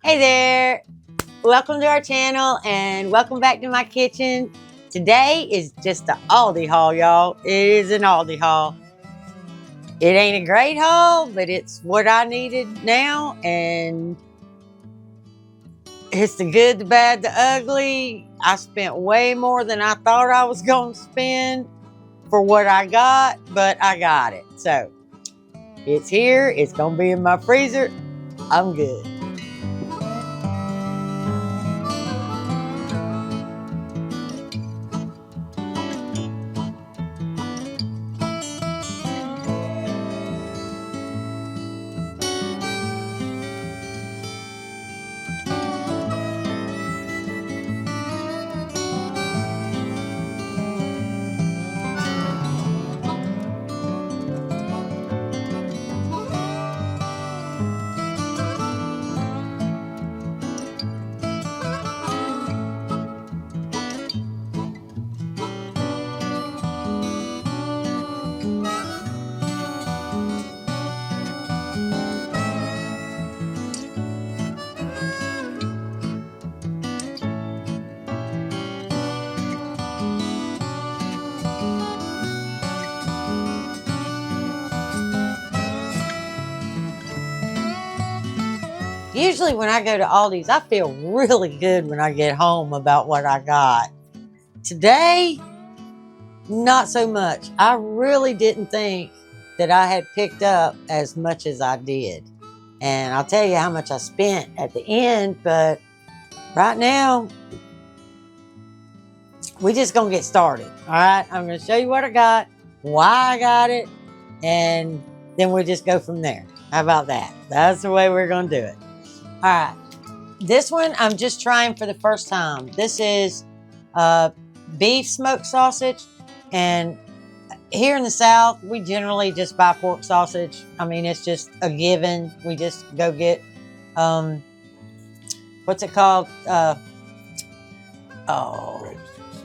Hey there, welcome to our channel and welcome back to my kitchen. Today is just an Aldi haul, y'all. It is an Aldi haul. It ain't a great haul, but it's what I needed now, and it's the good, the bad, the ugly. I spent way more than I thought I was going to spend for what I got, but I got it. So it's here, it's going to be in my freezer. I'm good. Usually when I go to Aldi's, I feel really good when I get home about what I got. Today, not so much. I really didn't think that I had picked up as much as I did. And I'll tell you how much I spent at the end, but right now, we're just gonna get started, all right? I'm gonna show you what I got, why I got it, and then we'll just go from there. How about that? That's the way we're gonna do it. All right, this one I'm just trying for the first time. This is beef smoked sausage, and here in the South, we generally just buy pork sausage. I mean, it's just a given. We just go get, what's it called?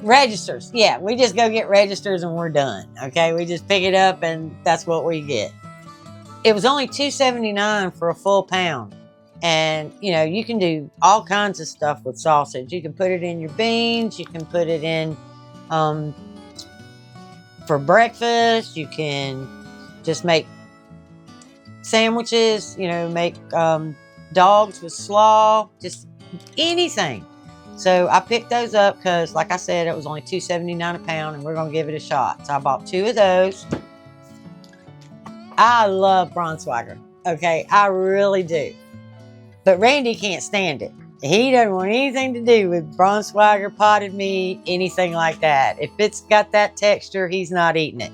Registers. Yeah, we just go get registers and we're done. Okay, we just pick it up and that's what we get. It was only $2.79 for a full pound. And, you know, you can do all kinds of stuff with sausage. You can put it in your beans. You can put it in for breakfast. You can just make sandwiches, you know, make dogs with slaw, just anything. So I picked those up because, like I said, it was only $2.79 a pound, and we're going to give it a shot. So I bought 2 of those. I love Braunschweiger. Okay, I really do. But Randy can't stand it. He doesn't want anything to do with Braunschweiger, potted meat, anything like that. If it's got that texture, he's not eating it.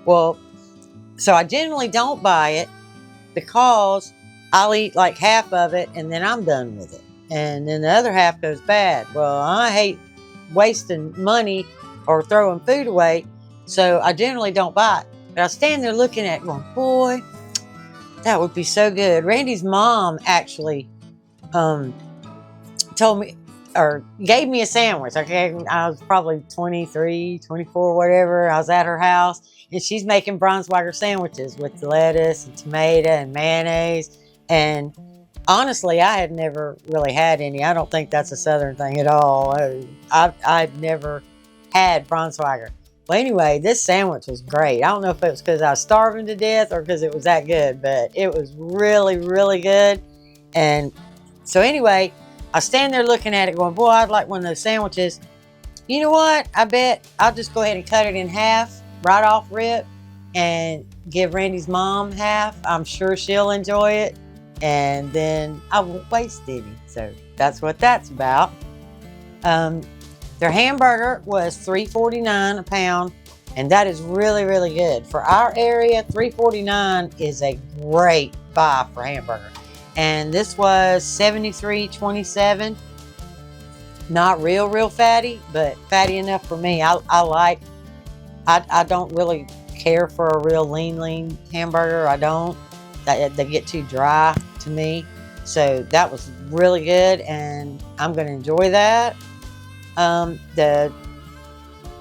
Well, so I generally don't buy it because I'll eat like half of it and then I'm done with it. And then the other half goes bad. Well, I hate wasting money or throwing food away, so I generally don't buy it. But I stand there looking at it going, boy, that would be so good. Randy's mom actually told me or gave me a sandwich. Okay, I was probably 23, 24, whatever. I was at her house and she's making Braunschweiger sandwiches with lettuce and tomato and mayonnaise. And honestly, I had never really had any. I don't think that's a Southern thing at all. I've never had Braunschweiger. Well, anyway, this sandwich was great. I don't know if it was because I was starving to death or because it was that good, but it was really, really good. And so anyway, I stand there looking at it going, boy, I'd like one of those sandwiches. You know what? I bet I'll just go ahead and cut it in half, right off rip, and give Randy's mom half. I'm sure she'll enjoy it. And then I won't waste any. So that's what that's about. Their hamburger was $3.49 a pound, and that is really, really good. For our area, $3.49 is a great buy for hamburger. And this was $73.27. Not real fatty, but fatty enough for me. I don't really care for a real lean hamburger. I don't. They get too dry to me. So that was really good, and I'm going to enjoy that. The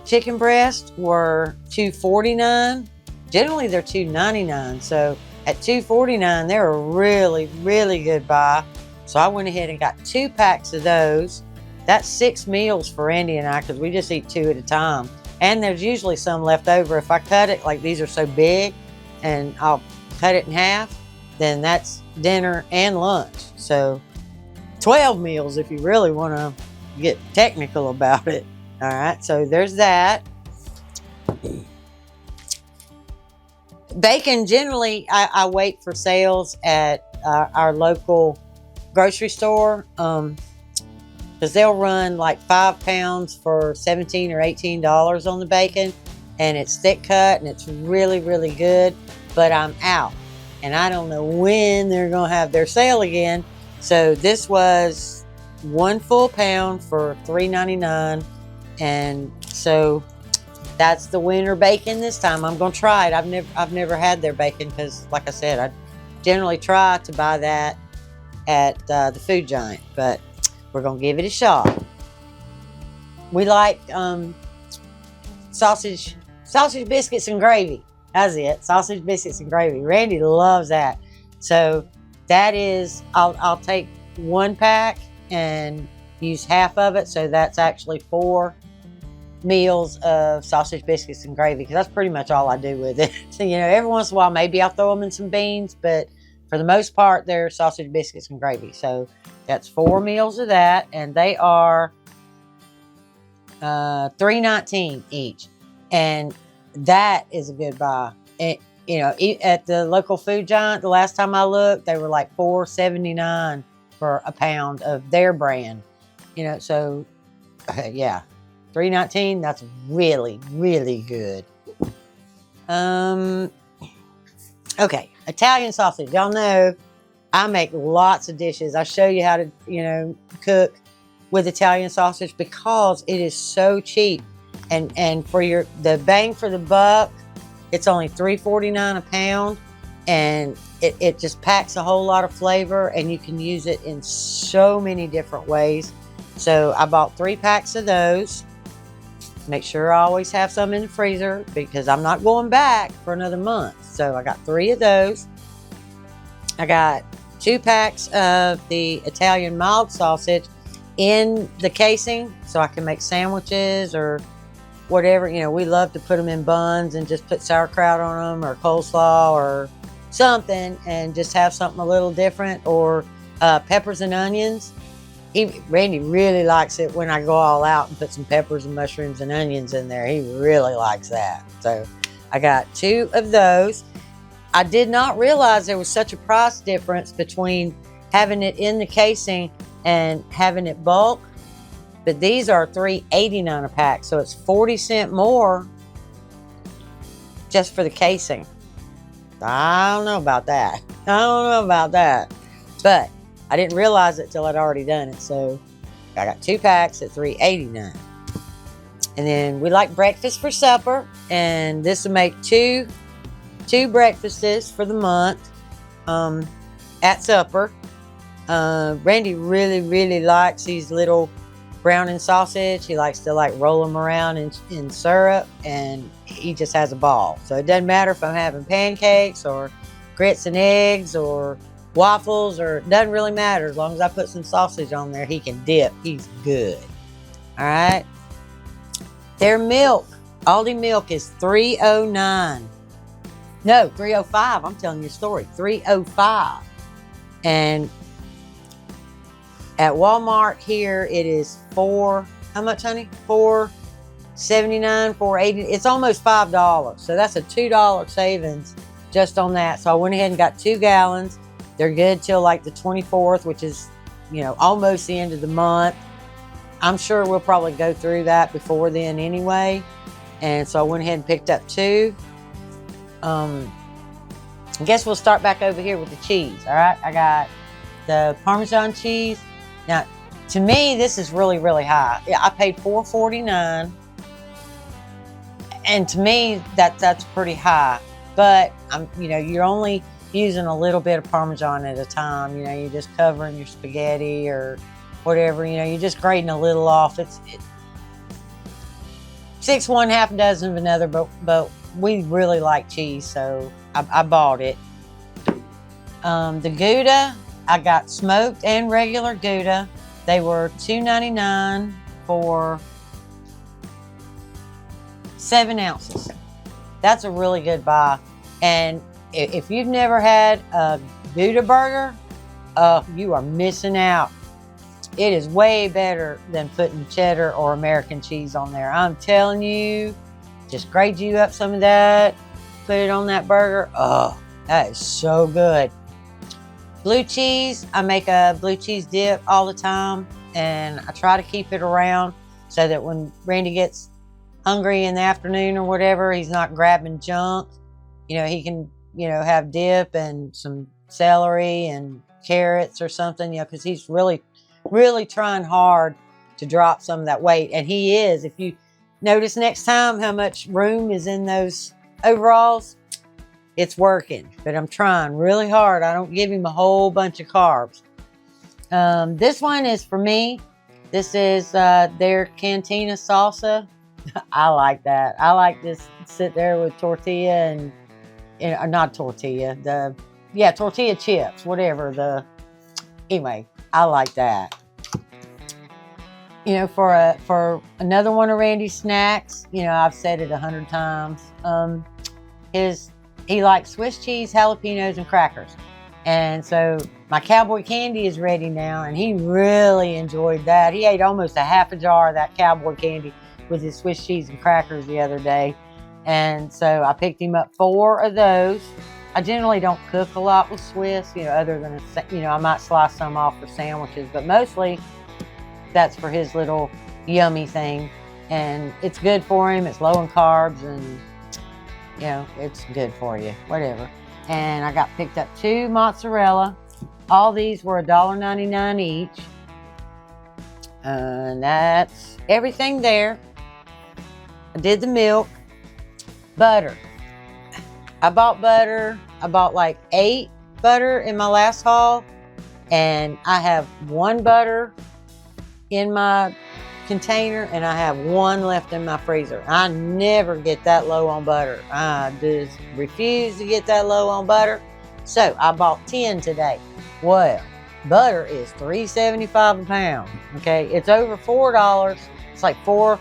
chicken breasts were $2.49. Generally, they're $2.99. So at $2.49, they're a really, really good buy. So I went ahead and got 2 packs of those. That's 6 meals for Randy and I, because we just eat 2 at a time. And there's usually some left over. If I cut it, like these are so big, and I'll cut it in half, then that's dinner and lunch. So 12 meals if you really want to get technical about it. All right, so there's that. Bacon, generally, I wait for sales at our local grocery store, because they'll run like 5 pounds for $17 or $18 on the bacon, and it's thick cut and it's really, really good. But I'm out, and I don't know when they're gonna have their sale again. So this was 1 full pound for $3.99, and so that's the winter bacon this time. I'm gonna try it. I've never had their bacon, because, like I said, I generally try to buy that at the Food Giant, but we're gonna give it a shot. We like sausage biscuits and gravy. That's it. Sausage biscuits and gravy. Randy loves that. So that is, I'll take 1 pack and use half of it. So that's actually 4 meals of sausage biscuits and gravy, because that's pretty much all I do with it. So, you know, every once in a while, maybe I'll throw them in some beans, but for the most part, they're sausage biscuits and gravy. So that's 4 meals of that, and they are $3.19 each, and that is a good buy. And, you know, at the local Food Giant, the last time I looked, they were like $4.79 for a pound of their brand. You know, so yeah, $3.19. That's really, really good. Okay, Italian sausage. Y'all know I make lots of dishes. I show you how to, you know, cook with Italian sausage, because it is so cheap, and for the bang for the buck, it's only $3.49 a pound, and it just packs a whole lot of flavor, and you can use it in so many different ways. So I bought 3 packs of those. Make sure I always have some in the freezer, because I'm not going back for another month. So I got 3 of those. I got 2 packs of the Italian mild sausage in the casing, so I can make sandwiches or whatever. You know, we love to put them in buns and just put sauerkraut on them, or coleslaw or something, and just have something a little different. Or peppers and onions. Randy really likes it when I go all out and put some peppers and mushrooms and onions in there. He really likes that. So I got 2 of those. I did not realize there was such a price difference between having it in the casing and having it bulk, but these are $3.89 a pack, so it's 40 cents more just for the casing. I don't know about that. But I didn't realize it till I'd already done it. So I got 2 packs at $3.89. And then we like breakfast for supper, and this will make two breakfasts for the month at supper. Randy really, really likes these little browning sausage. He likes to roll them around in syrup, and he just has a ball. So it doesn't matter if I'm having pancakes or grits and eggs or waffles, or it doesn't really matter. As long as I put some sausage on there, he can dip. He's good. All right. Their milk, Aldi milk, is $3.09. No, $3.05. I'm telling you a story. $3.05. And at Walmart here, it is how much, honey? $4.79, $4.80. It's almost $5. So that's a $2 savings just on that. So I went ahead and got 2 gallons. They're good till like the 24th, which is, you know, almost the end of the month. I'm sure we'll probably go through that before then anyway. And so I went ahead and picked up 2. I guess we'll start back over here with the cheese. All right. I got the Parmesan cheese. Now, to me, this is really, really high. Yeah, I paid $4.49. And to me, that's pretty high. But you're only using a little bit of Parmesan at a time. You know, you're just covering your spaghetti or whatever. You know, you're just grating a little off. It's 6 one, half a dozen of another. But we really like cheese, so I bought it. The Gouda, I got smoked and regular Gouda. They were $2.99 for 7 ounces. That's a really good buy. And if you've never had a Gouda burger, you are missing out. It is way better than putting cheddar or American cheese on there. I'm telling you, just grate you up some of that, put it on that burger. Oh, that is so good. Blue cheese, I make a blue cheese dip all the time, and I try to keep it around so that when Randy gets hungry in the afternoon or whatever, he's not grabbing junk. You know, he can, you know, have dip and some celery and carrots or something, you know, because he's really trying hard to drop some of that weight. And he is. If you notice next time how much room is in those overalls, it's working. But I'm trying really hard. I don't give him a whole bunch of carbs. This one is for me. This is their Cantina salsa. I like that. I like this sit there with tortilla and not tortilla, tortilla chips, whatever. Anyway, I like that. You know, for another one of Randy's snacks, you know, I've said it 100 times. He likes Swiss cheese, jalapenos, and crackers. And so my cowboy candy is ready now, and he really enjoyed that. He ate almost a half a jar of that cowboy candy with his Swiss cheese and crackers the other day. And so I picked him up 4 of those. I generally don't cook a lot with Swiss, you know, other than, I might slice some off for sandwiches, but mostly that's for his little yummy thing. And it's good for him. It's low in carbs, and, you know, it's good for you, whatever. And I got picked up 2 mozzarella. All these were $1.99 each. And that's everything there. I did the milk. Butter. I bought butter. I bought like 8 butter in my last haul. And I have 1 butter in my container, and I have 1 left in my freezer. I never get that low on butter. I just refuse to get that low on butter. So I bought 10 today. Well, butter is $3.75 a pound. Okay, it's over $4. It's like $4.05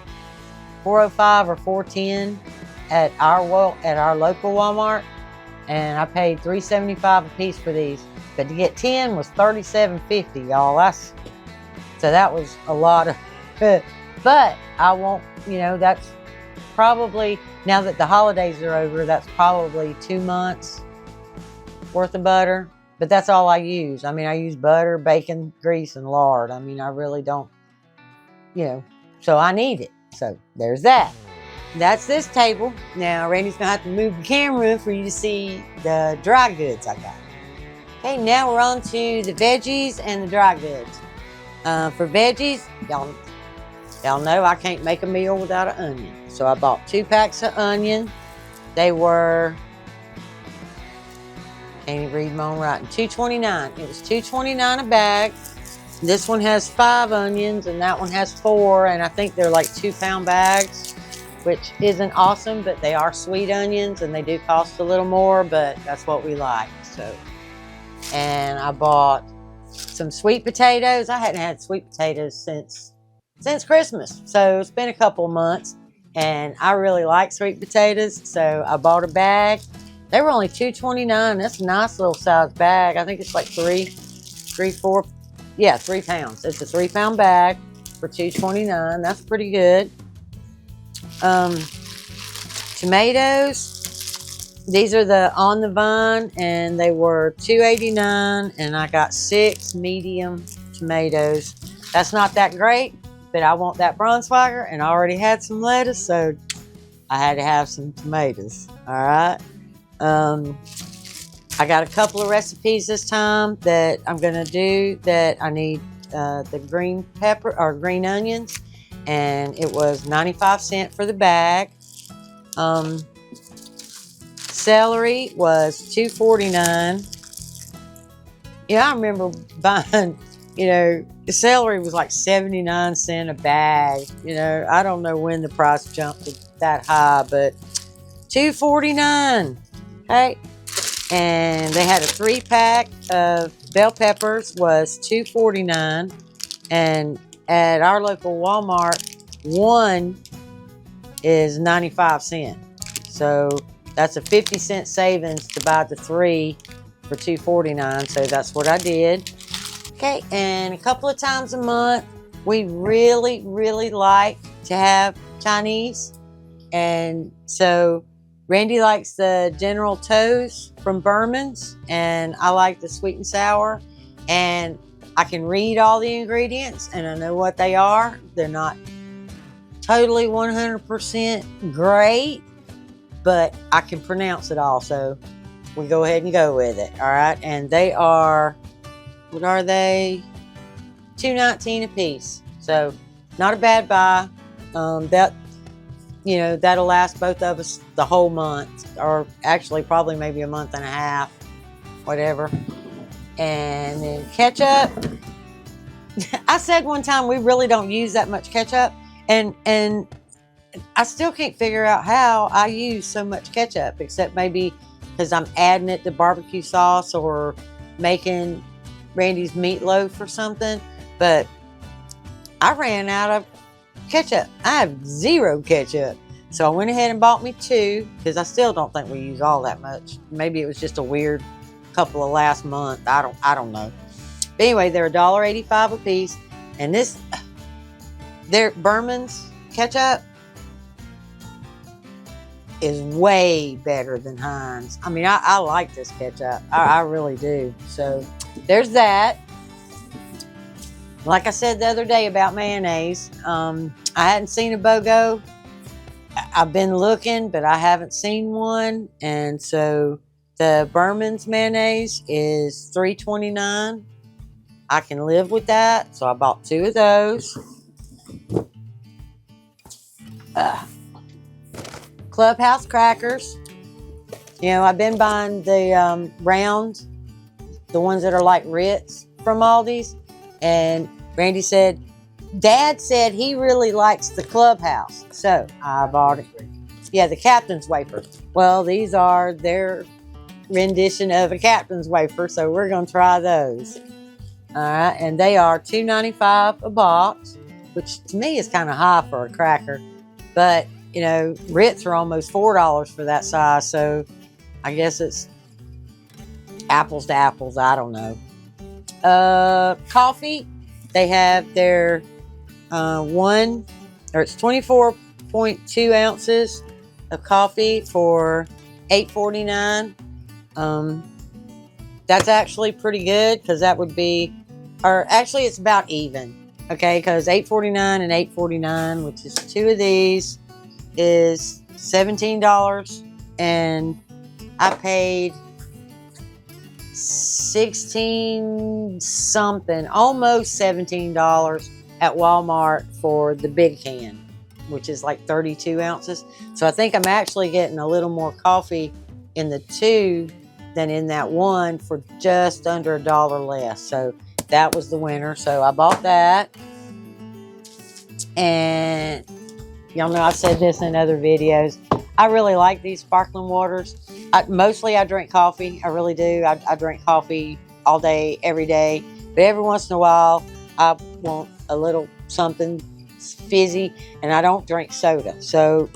or $4.10 at our local Walmart, and I paid $3.75 a piece for these. But to get 10 was $37.50, y'all. So that was a lot of. But I won't, you know, that's probably, now that the holidays are over, that's probably 2 months worth of butter. But that's all I use. I mean, I use butter, bacon, grease, and lard. I mean, I really don't, you know, so I need it. So there's that. That's this table. Now, Randy's going to have to move the camera for you to see the dry goods I got. Okay, now we're on to the veggies and the dry goods. For veggies, y'all know I can't make a meal without an onion. So I bought 2 packs of onion. They were, can't even read my own writing, $2.29. It was $2.29 a bag. This one has 5 onions, and that one has 4, and I think they're like 2-pound bags, which isn't awesome, but they are sweet onions, and they do cost a little more, but that's what we like. So, and I bought some sweet potatoes. I hadn't had sweet potatoes since Christmas, so it's been a couple of months, and I really like sweet potatoes, so I bought a bag. They were only $2.29. That's a nice little size bag. I think it's like 3 pounds. It's a 3-pound bag for $2.29. That's pretty good. Tomatoes. These are the on the vine, and they were $2.89, and I got 6 medium tomatoes. That's not that great, but I want that Braunschweiger, and I already had some lettuce, so I had to have some tomatoes. All right. I got a couple of recipes this time that I'm gonna do that I need the green pepper or green onions, and it was 95 cents for the bag. Celery was $2.49. Yeah, I remember buying, you know, the celery was like 79 cents a bag. You know, I don't know when the price jumped that high, but $2.49. Hey, And they had a 3-pack of bell peppers, was $2.49, and at our local Walmart, one is 95 cents. So that's a 50-cent savings to buy the 3 for $2.49. So that's what I did. Okay, and a couple of times a month, we really, really like to have Chinese. And so Randy likes the General Tso's from Berman's, and I like the sweet and sour. And I can read all the ingredients, and I know what they are. They're not totally 100% great, but I can pronounce it all. So we go ahead and go with it. All right, and they are, what are they? $2.19 a piece. So not a bad buy. That'll last both of us the whole month, or actually probably maybe a month and a half, whatever. And then ketchup. I said one time we really don't use that much ketchup, and I still can't figure out how I use so much ketchup, except maybe because I'm adding it to barbecue sauce or making Randy's meatloaf or something. But I ran out of ketchup. I have 0 ketchup. So I went ahead and bought me 2, because I still don't think we use all that much. Maybe it was just a weird couple of last month. I don't know. But anyway, they're $1.85 a piece. And their Berman's ketchup is way better than Heinz. I mean, I like this ketchup. I really do. So there's that. Like I said the other day about mayonnaise, I hadn't seen a BOGO. I've been looking, but I haven't seen one. And so the Berman's mayonnaise is $3.29. I can live with that. So I bought 2 of those. Clubhouse crackers. I've been buying the round, the ones that are like Ritz from Aldi's. And Randy said, Dad said he really likes the Clubhouse. So I bought it. Yeah, the Captain's wafer. Well, these are their rendition of a Captain's wafer. So we're going to try those. All right. And they are $2.95 a box, which to me is kind of high for a cracker. But, Ritz are almost $4 for that size. So I guess it's apples to apples. I don't know. Coffee, they have their it's 24.2 ounces of coffee for $8.49. That's actually pretty good, because that would be, or actually it's about even, okay, because $8.49 and $8.49, which is 2 of these, is $17, and I paid 16 something, almost $17 at Walmart for the big can, which is like 32 ounces. So I think I'm actually getting a little more coffee in the 2 than in that 1 for just under $1 less. So that was the winner. So I bought that. And y'all know I've said this in other videos. I really like these sparkling waters. Mostly I drink coffee. I really do. I drink coffee all day, every day. But every once in a while, I want a little something fizzy, and I don't drink soda. So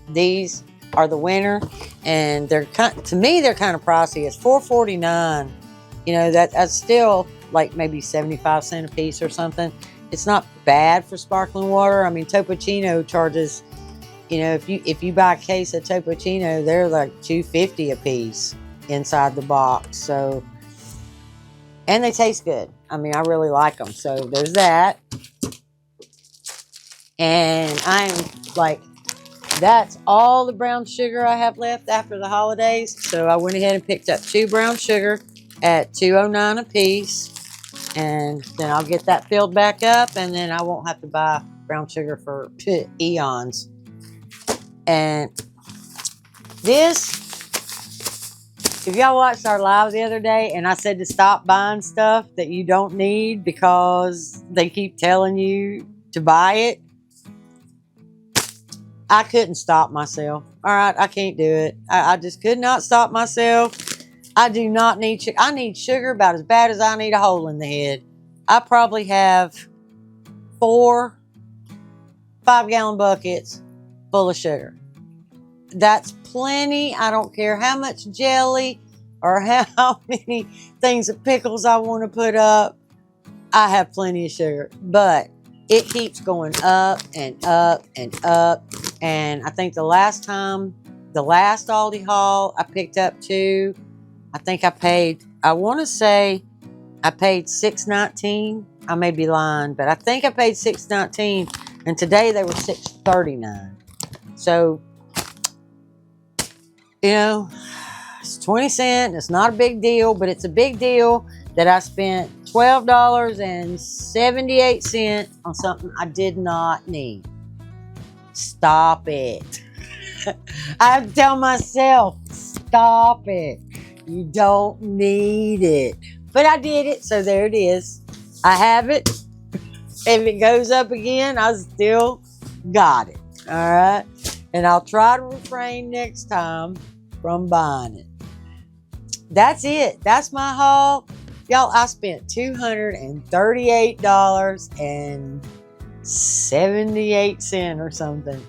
these are the winner, and to me they're kind of pricey. It's $4.49. That's still like maybe 75 cents a piece or something. It's not bad for sparkling water. I mean, Topochino charges, if you buy a case of Topochino, they're like $2.50 a piece inside the box. So, and they taste good. I mean, I really like them. So there's that. And I'm like, that's all the brown sugar I have left after the holidays. So I went ahead and picked up 2 brown sugar at $2.09 a piece. And then I'll get that filled back up, and then I won't have to buy brown sugar for eons. And this, if y'all watched our live the other day, and I said to stop buying stuff that you don't need because they keep telling you to buy it, I couldn't stop myself. All right, I can't do it. I just could not stop myself. I do not need sugar. I need sugar about as bad as I need a hole in the head. I probably have 4 5-gallon buckets full of sugar. That's plenty. I don't care how much jelly or how many things of pickles I want to put up. I have plenty of sugar, but it keeps going up and up and up. And I think the last Aldi haul, I picked up 2. I think I want to say I paid $6.19. I may be lying, but I think I paid $6.19, and today they were $6.39. So, you know, it's 20 cents. It's not a big deal, but it's a big deal that I spent $12.78 on something I did not need. Stop it. I have to tell myself, stop it. You don't need it. But I did it, so there it is. I have it. If it goes up again, I still got it. All right? And I'll try to refrain next time from buying it. That's it. That's my haul. Y'all, I spent $238.78 or something.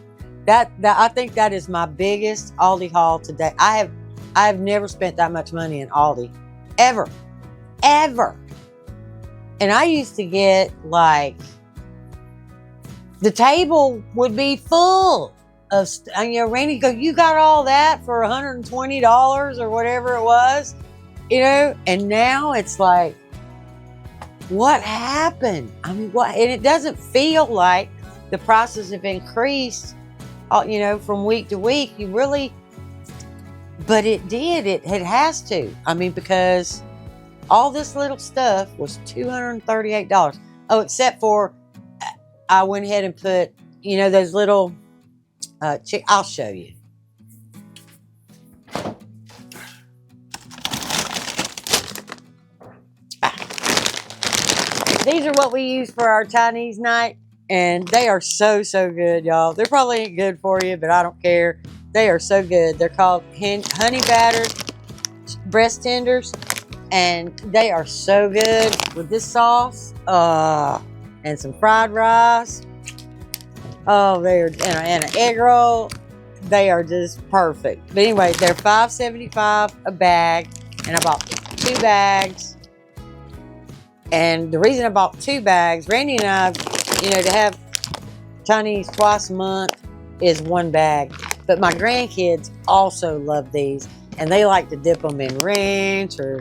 That I think that is my biggest Aldi haul today. I have never spent that much money in Aldi. Ever. And I used to get, like, the table would be full of, Randy go, you got all that for $120 or whatever it was, and now it's like, what happened? I mean, what? And it doesn't feel like the prices have increased, from week to week. But it did. It has to. I mean, because all this little stuff was $238. Oh, except for I went ahead and put, those little, I'll show you. These are what we use for our Chinese night, and they are so, so good, y'all. They probably ain't good for you, but I don't care. They are so good. They're called honey battered breast tenders, and they are so good with this sauce and some fried rice. Oh, and an egg roll. They are just perfect. But anyway, they're $5.75 a bag, and I bought 2 bags. And the reason I bought 2 bags, Randy and I, to have Chinese twice a month is 1 bag. But my grandkids also love these, and they like to dip them in ranch or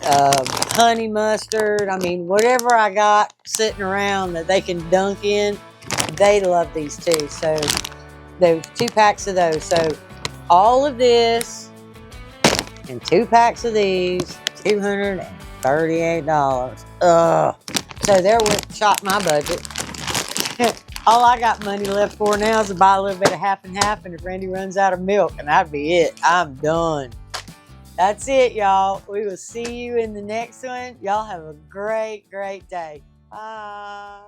honey mustard. I mean, whatever I got sitting around that they can dunk in, they love these too. So there's 2 packs of those. So all of this and 2 packs of these, $238. So there went shot my budget. All I got money left for now is to buy a little bit of half and half, and if Randy runs out of milk, and that'd be it. I'm done. That's it, y'all. We will see you in the next one. Y'all have a great, great day. Bye.